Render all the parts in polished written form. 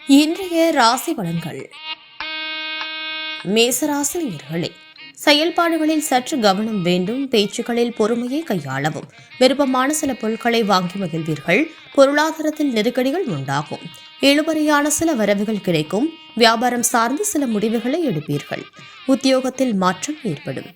இன்றைய ராசி பலன்கள். மேசராசி நேயர்களே, செயல்பாடுகளில் சற்று கவனம் வேண்டும். பேச்சுக்களில் பொறுமையை கையாளவும். விருப்பமான சில பொருட்களை வாங்கி மகிழ்வீர்கள். பொருளாதாரத்தில் நெருக்கடிகள் உண்டாகும். இழுபறியான சில வரவுகள் கிடைக்கும். வியாபாரம் சார்ந்து சில முடிவுகளை எடுப்பீர்கள். உத்தியோகத்தில் மாற்றம் ஏற்படும்.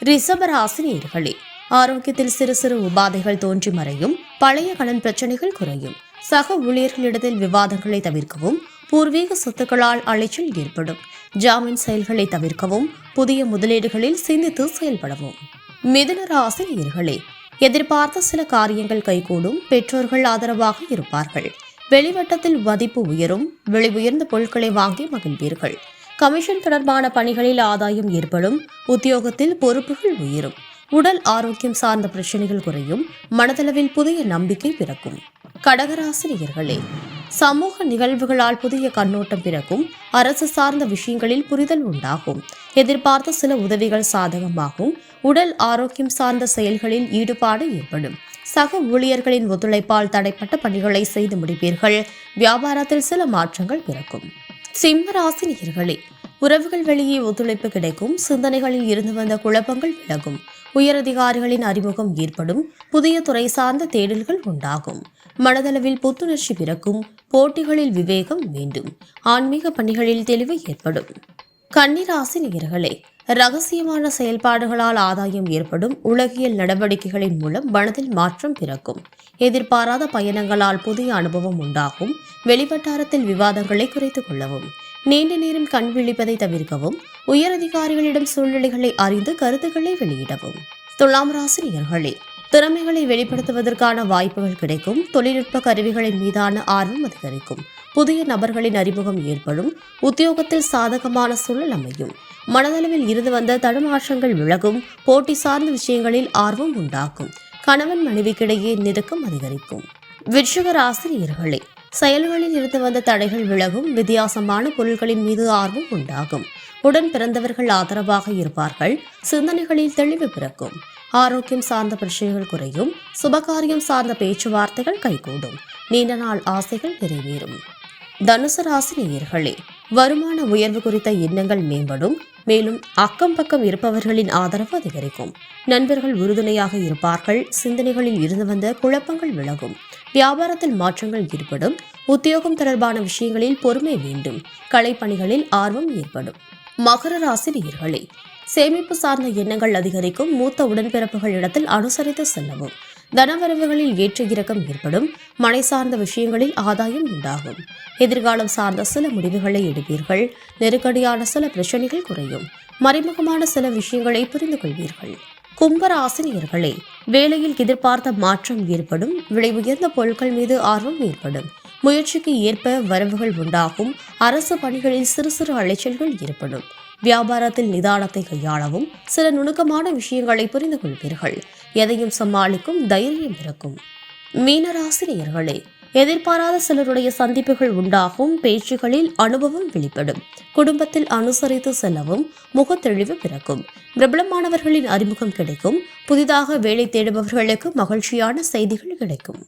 ரிஷபராசி நேயர்களே, ஆரோக்கியத்தில் சிறு சிறு உபாதைகள் தோன்றி மறையும். பழைய கடன் பிரச்சனைகள் குறையும். சக ஊழியர்களிடத்தில் விவாதங்களை தவிர்க்கவும். பூர்வீக சொத்துக்களால் அலைச்சல் ஏற்படும். ஜாமீன் செயல்களை தவிர்க்கவும். புதிய முதலீடுகளில் சிந்தித்து செயல்படவும். மிதுன ராசி நேயர்களே, எதிர்பார்த்த சில காரியங்கள் கைகூடும். பெற்றோர்கள் ஆதரவாக இருப்பார்கள். வெளிவட்டத்தில் மதிப்பு உயரும். விலை உயர்ந்த பொருட்களை வாங்கி மகிழ்வீர்கள். கமிஷன் தொடர்பான பணிகளில் ஆதாயம் ஏற்படும். உத்தியோகத்தில் பொறுப்புகள் உயரும். உடல் ஆரோக்கியம் சார்ந்த பிரச்சனைகள் குறையும். மனதளவில் புதிய நம்பிக்கை பிறக்கும். கடகராசி நேயர்களே, சமூக நிகழ்வுகளால் புதிய கண்ணோட்டம் பிறக்கும். அரசு சார்ந்த விஷயங்களில் புரிதல் உண்டாகும். எதிர்பார்த்த சில உதவிகள் சாதகமாகும். உடல் ஆரோக்கியம் சார்ந்த செயல்களில் ஈடுபாடு ஏற்படும். சக ஊழியர்களின் ஒத்துழைப்பால் தடைப்பட்ட பணிகளை செய்து முடிப்பீர்கள். வியாபாரத்தில் சில மாற்றங்கள் பிறக்கும். சிம்ம ராசி நேயர்களே, உறவுகள் வெளியே ஒத்துழைப்பு கிடைக்கும். சிந்தனைகளில் இருந்து வந்த குழப்பங்கள் விலகும். உயரதிகாரிகளின் அறிமுகம் ஏற்படும். புதிய துறை சார்ந்த தேடல்கள் உண்டாகும். மனதளவில் புத்துணர்ச்சி பிறக்கும். போட்டிகளில் விவேகம் வேண்டும். ஆன்மீக பணிகளில் தெளிவு ஏற்படும். கன்னிராசி நேயர்களே, ரகசியமான செயல்பாடுகளால் ஆதாயம் ஏற்படும். உலகியல் நடவடிக்கைகளின் மூலம் மனதில் மாற்றம் பிறக்கும். எதிர்பாராத பயணங்களால் புதிய அனுபவம் உண்டாகும். வெளிவட்டாரத்தில் விவாதங்களை குறைத்துக் கொள்ளவும். நீண்ட நேரம் கண் விழிப்பதை தவிர்க்கவும். உயரதிகாரிகளிடம் சூழ்நிலைகளை அறிந்து கருத்துக்களை வெளியிடவும். துலாம் ராசி நேயர்களே, திறமைகளை வெளிப்படுத்துவதற்கான வாய்ப்புகள் கிடைக்கும். தொழில்நுட்ப கருவிகளின் மீதான ஆர்வம் அதிகரிக்கும். புதிய நபர்களின் அறிமுகம் ஏற்படும். உத்தியோகத்தில் சாதகமான சூழல் அமையும். மனதளவில் இருந்து வந்த தடுமாற்றங்கள் விலகும். போட்டி சார்ந்த விஷயங்களில் ஆர்வம் உண்டாகும். கணவன் மனைவிக்கிடையே நெருக்கம் அதிகரிக்கும். விருச்சிக ராசி நேயர்களே, செயல்களில் இருந்து வந்த தடைகள் விலகும். வித்தியாசமான பொருட்களின் மீது ஆர்வம் உண்டாகும். உடன் பிறந்தவர்கள் ஆதரவாக இருப்பார்கள். சிந்தனைகளில் தெளிவு பிறக்கும். ஆரோக்கியம் சார்ந்த பிரச்சனைகள் குறையும். சுபகாரியம் சார்ந்த பேச்சுவார்த்தைகள் கைகூடும். நீண்ட நாள் ஆசைகள் நிறைவேறும். தனுசு ராசி நேயர்களே, வருமான உயர்வு குறித்த எண்ணங்கள் மேம்படும். மேலும் அக்கம் பக்கம் இருப்பவர்களின் ஆதரவு அதிகரிக்கும். நண்பர்கள் உறுதுணையாக இருப்பார்கள். சிந்தனைகளில் இருந்து வந்த குழப்பங்கள் விலகும். வியாபாரத்தில் மாற்றங்கள் ஏற்படும். உத்தியோகம் தொடர்பான விஷயங்களில் பொறுமை வேண்டும். கலைப்பணிகளில் ஆர்வம் ஏற்படும். மகர ராசி நேயர்களே, சேமிப்பு சார்ந்த எண்ணங்கள் அதிகரிக்கும். மூத்த உடன்பிறப்புகளிடத்தில் அனுசரித்து செல்லவும். தனவரவுகளில் ஏற்ற இறக்கம் ஏற்படும். மனை சார்ந்த விஷயங்களில் ஆதாயம் உண்டாகும். எதிர்காலம் சார்ந்த சில முடிவுகளை எடுப்பீர்கள். நெருக்கடியான சில பிரச்சனைகள் குறையும். மறைமுகமான சில விஷயங்களை புரிந்து கொள்வீர்கள். கும்பராசி நேயர்களே, வேலையில் எதிர்பார்த்த மாற்றம் ஏற்படும். விலை உயர்ந்த பொருட்கள் மீது ஆர்வம் ஏற்படும். முயற்சிக்கு ஏற்ப வரவுகள் உண்டாகும். அரசு பணிகளில் சிறு சிறு அலைச்சல்கள் ஏற்படும். வியாபாரத்தில் நிதானத்தை கையாளவும். சில நுணுக்கமான விஷயங்களை புரிந்து கொள்வீர்கள். எதையும் சமாளிக்கும் தைரியம் பிறக்கும். மீனராசி நேயர்களே, எதிர்பாராத சிலருடைய சந்திப்புகள் உண்டாகும். பேச்சுகளில் அனுபவம் வெளிப்படும். குடும்பத்தில் அனுசரித்து செல்லவும். முகத்தெளிவு பிறக்கும். பிரபலமானவர்களின் அறிமுகம் கிடைக்கும். புதிதாக வேலை தேடுபவர்களுக்கு மகிழ்ச்சியான செய்திகள் கிடைக்கும்.